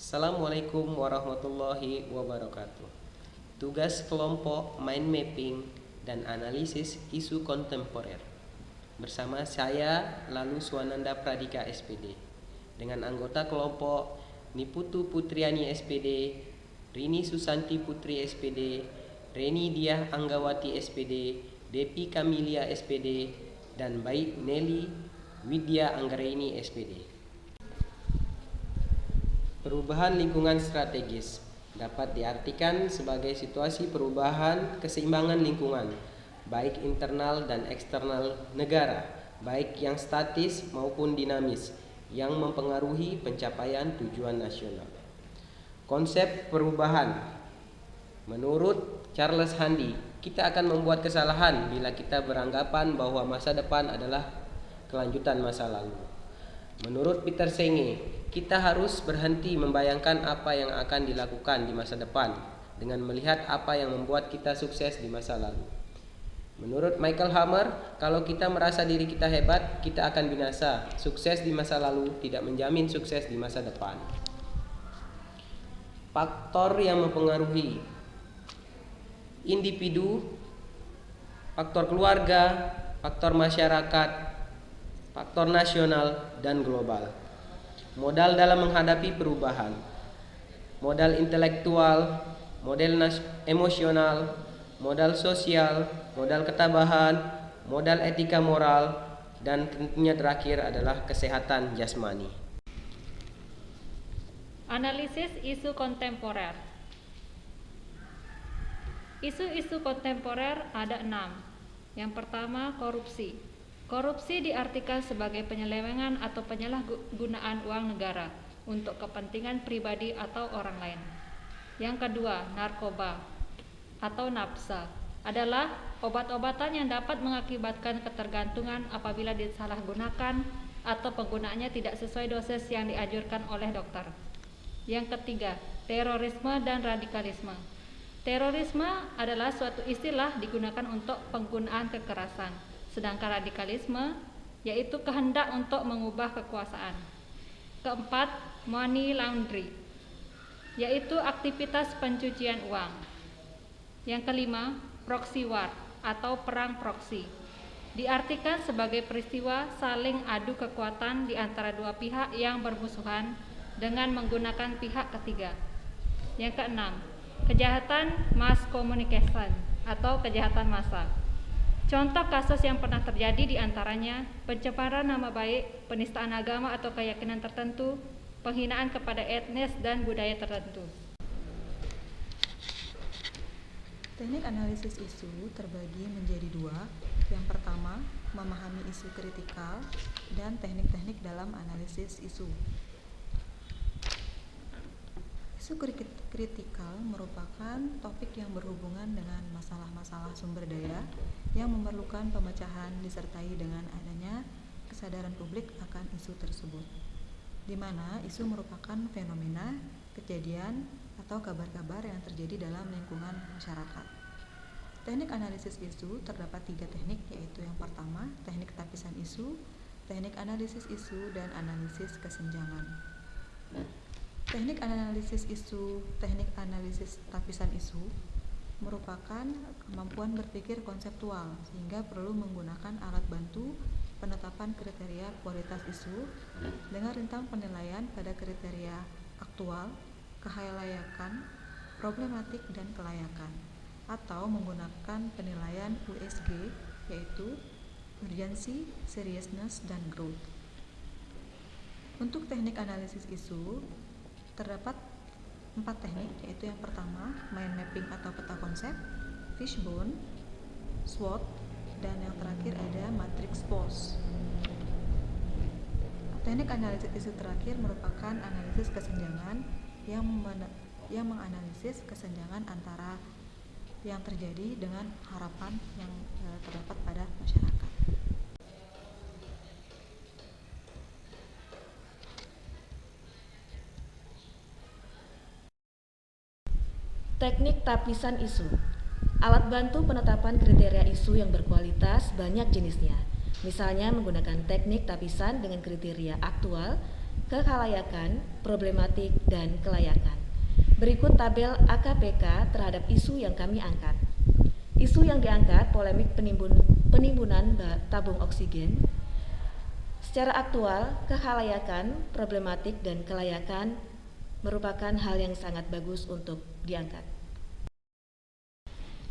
Assalamualaikum warahmatullahi wabarakatuh. Tugas kelompok mind mapping dan analisis isu kontemporer. Bersama saya Lalu Swananda Pradika SPD dengan anggota kelompok Niputu Putriani SPD, Rini Susanti Putri SPD, Reni Diah Anggawati SPD, Depi Kamilia SPD, dan Baik Nelly Widya Anggraini SPD. Perubahan lingkungan strategis dapat diartikan sebagai situasi perubahan keseimbangan lingkungan, baik internal dan eksternal negara, baik yang statis maupun dinamis, yang mempengaruhi pencapaian tujuan nasional. Konsep perubahan. Menurut Charles Handy, kita akan membuat kesalahan bila kita beranggapan bahwa masa depan adalah kelanjutan masa lalu. Menurut Peter Senge, kita harus berhenti membayangkan apa yang akan dilakukan di masa depan dengan melihat apa yang membuat kita sukses di masa lalu. Menurut Michael Hammer, kalau kita merasa diri kita hebat, kita akan binasa. Sukses di masa lalu tidak menjamin sukses di masa depan. Faktor yang mempengaruhi: individu, faktor keluarga, faktor masyarakat, faktor nasional, dan global. Modal dalam menghadapi perubahan: modal intelektual, modal emosional, modal sosial, modal ketabahan, modal etika moral, dan tentunya terakhir adalah kesehatan jasmani. Analisis isu kontemporer. Isu-isu kontemporer ada 6. Yang pertama, korupsi. Korupsi diartikan sebagai penyelewengan atau penyalahgunaan uang negara untuk kepentingan pribadi atau orang lain. Yang kedua, narkoba atau nafsa adalah obat-obatan yang dapat mengakibatkan ketergantungan apabila disalahgunakan atau penggunaannya tidak sesuai dosis yang dianjurkan oleh dokter. Yang ketiga, terorisme dan radikalisme. Terorisme adalah suatu istilah digunakan untuk penggunaan kekerasan, sedangkan radikalisme yaitu kehendak untuk mengubah kekuasaan. Keempat, money laundry, yaitu aktivitas pencucian uang. Yang kelima, proxy war atau perang proksi, diartikan sebagai peristiwa saling adu kekuatan di antara dua pihak yang bermusuhan dengan menggunakan pihak ketiga. Yang keenam, kejahatan mass communication atau kejahatan massa. Contoh kasus yang pernah terjadi diantaranya pencemaran nama baik, penistaan agama atau keyakinan tertentu, penghinaan kepada etnis dan budaya tertentu. Teknik analisis isu terbagi menjadi 2. Yang pertama, memahami isu kritikal dan teknik-teknik dalam analisis isu. Isu kritikal merupakan topik yang berhubungan dengan masalah-masalah sumber daya yang memerlukan pemecahan disertai dengan adanya kesadaran publik akan isu tersebut, di mana isu merupakan fenomena, kejadian, atau kabar-kabar yang terjadi dalam lingkungan masyarakat. Teknik analisis isu terdapat 3 teknik, yaitu yang pertama, teknik tapisan isu, teknik analisis isu, dan analisis kesenjangan. Teknik analisis isu, teknik analisis tapisan isu merupakan kemampuan berpikir konseptual sehingga perlu menggunakan alat bantu penetapan kriteria kualitas isu dengan rentang penilaian pada kriteria aktual, kehalayakan, problematik, dan kelayakan, atau menggunakan penilaian USG, yaitu urgency, seriousness, dan growth. Untuk teknik analisis isu terdapat 4 teknik, yaitu yang pertama, mind mapping atau peta konsep, fishbone, SWOT, dan yang terakhir ada matrix pose. Teknik analisis isu terakhir merupakan analisis kesenjangan yang menganalisis kesenjangan antara yang terjadi dengan harapan yang terdapat pada masyarakat. Teknik tapisan isu. Alat bantu penetapan kriteria isu yang berkualitas banyak jenisnya. Misalnya menggunakan teknik tapisan dengan kriteria aktual, kekhalayakan, problematik, dan kelayakan. Berikut tabel AKPK terhadap isu yang kami angkat. Isu yang diangkat polemik penimbunan tabung oksigen. Secara aktual, kekhalayakan, problematik, dan kelayakan merupakan hal yang sangat bagus untuk diangkat.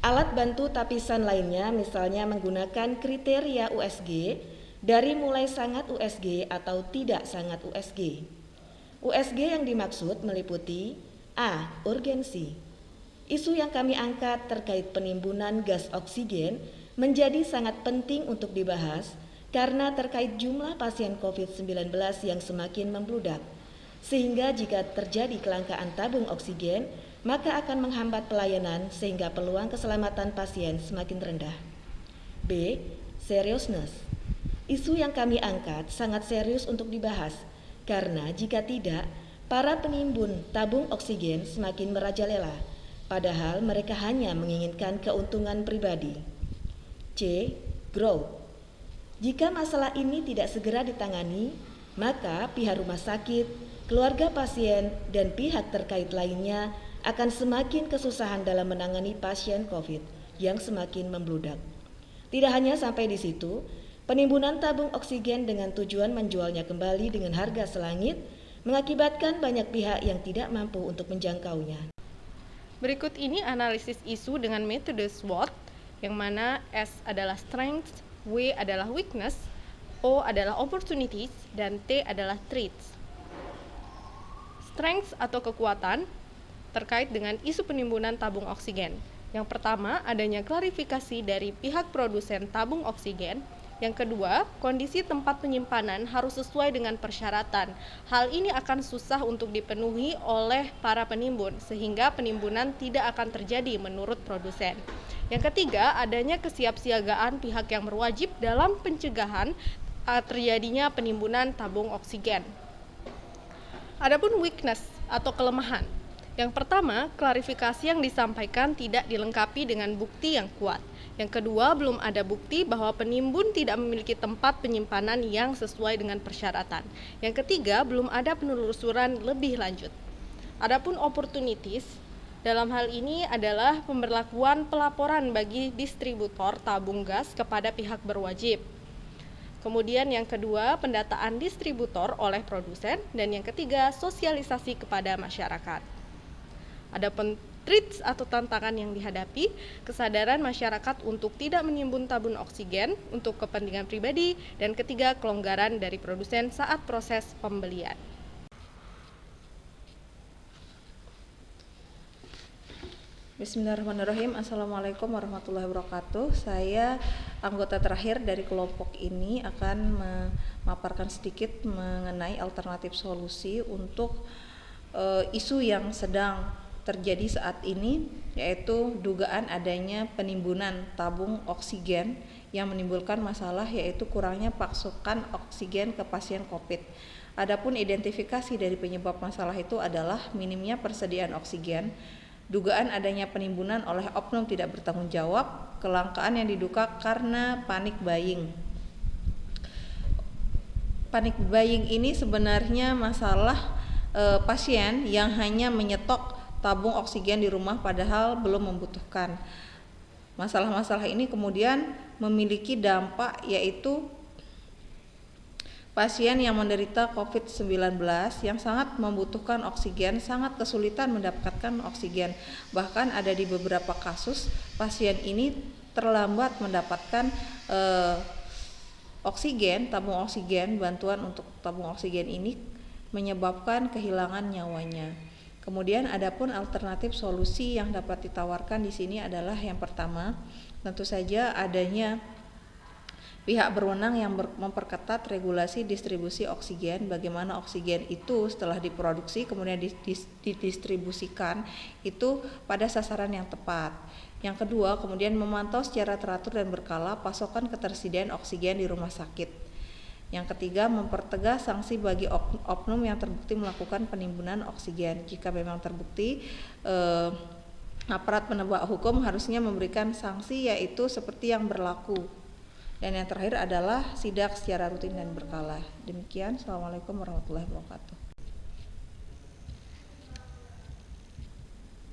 Alat bantu tapisan lainnya misalnya menggunakan kriteria USG dari mulai sangat USG atau tidak sangat USG. USG yang dimaksud meliputi A. Urgensi. Isu yang kami angkat terkait penimbunan gas oksigen menjadi sangat penting untuk dibahas karena terkait jumlah pasien COVID-19 yang semakin membludak. Sehingga jika terjadi kelangkaan tabung oksigen, maka akan menghambat pelayanan sehingga peluang keselamatan pasien semakin rendah. B. Seriousness. Isu yang kami angkat sangat serius untuk dibahas karena jika tidak, para penimbun tabung oksigen semakin merajalela, padahal mereka hanya menginginkan keuntungan pribadi. C. Growth. Jika masalah ini tidak segera ditangani, maka pihak rumah sakit, keluarga pasien, dan pihak terkait lainnya akan semakin kesusahan dalam menangani pasien COVID yang semakin membludak. Tidak hanya sampai di situ, penimbunan tabung oksigen dengan tujuan menjualnya kembali dengan harga selangit mengakibatkan banyak pihak yang tidak mampu untuk menjangkaunya. Berikut ini analisis isu dengan metode SWOT, yang mana S adalah strength, W adalah weakness, O adalah opportunities, dan T adalah threats. Strength atau kekuatan terkait dengan isu penimbunan tabung oksigen. Yang pertama, adanya klarifikasi dari pihak produsen tabung oksigen. Yang kedua, kondisi tempat penyimpanan harus sesuai dengan persyaratan. Hal ini akan susah untuk dipenuhi oleh para penimbun, sehingga penimbunan tidak akan terjadi menurut produsen. Yang ketiga, adanya kesiapsiagaan pihak yang berwajib dalam pencegahan terjadinya penimbunan tabung oksigen. Adapun weakness atau kelemahan. Yang pertama, klarifikasi yang disampaikan tidak dilengkapi dengan bukti yang kuat. Yang kedua, belum ada bukti bahwa penimbun tidak memiliki tempat penyimpanan yang sesuai dengan persyaratan. Yang ketiga, belum ada penelusuran lebih lanjut. Adapun opportunities, dalam hal ini adalah pemberlakuan pelaporan bagi distributor tabung gas kepada pihak berwajib. Kemudian yang kedua, pendataan distributor oleh produsen. Dan yang ketiga, sosialisasi kepada masyarakat. Adapun threats atau tantangan yang dihadapi, kesadaran masyarakat untuk tidak menimbun tabung oksigen untuk kepentingan pribadi, dan ketiga, kelonggaran dari produsen saat proses pembelian. Bismillahirrahmanirrahim. Assalamualaikum warahmatullahi wabarakatuh. Saya anggota terakhir dari kelompok ini akan memaparkan sedikit mengenai alternatif solusi untuk isu yang sedang terjadi saat ini, yaitu dugaan adanya penimbunan tabung oksigen yang menimbulkan masalah, yaitu kurangnya pasokan oksigen ke pasien COVID. Adapun identifikasi dari penyebab masalah itu adalah minimnya persediaan oksigen, dugaan adanya penimbunan oleh oknum tidak bertanggung jawab, kelangkaan yang diduga karena panic buying. Panic buying ini sebenarnya masalah pasien yang hanya menyetok tabung oksigen di rumah padahal belum membutuhkan. Masalah-masalah ini kemudian memiliki dampak, yaitu pasien yang menderita COVID-19 yang sangat membutuhkan oksigen sangat kesulitan mendapatkan oksigen. Bahkan ada di beberapa kasus pasien ini terlambat mendapatkan oksigen, tabung oksigen, bantuan untuk tabung oksigen ini menyebabkan kehilangan nyawanya. Kemudian adapun alternatif solusi yang dapat ditawarkan di sini adalah yang pertama, tentu saja adanya pihak berwenang yang memperketat regulasi distribusi oksigen, bagaimana oksigen itu setelah diproduksi kemudian didistribusikan itu pada sasaran yang tepat. Yang kedua, kemudian memantau secara teratur dan berkala pasokan ketersediaan oksigen di rumah sakit. Yang ketiga, mempertegas sanksi bagi oknum yang terbukti melakukan penimbunan oksigen. Jika memang terbukti, aparat penegak hukum harusnya memberikan sanksi, yaitu seperti yang berlaku Dan yang terakhir adalah sidak secara rutin dan berkala. Demikian, Assalamualaikum warahmatullahi wabarakatuh.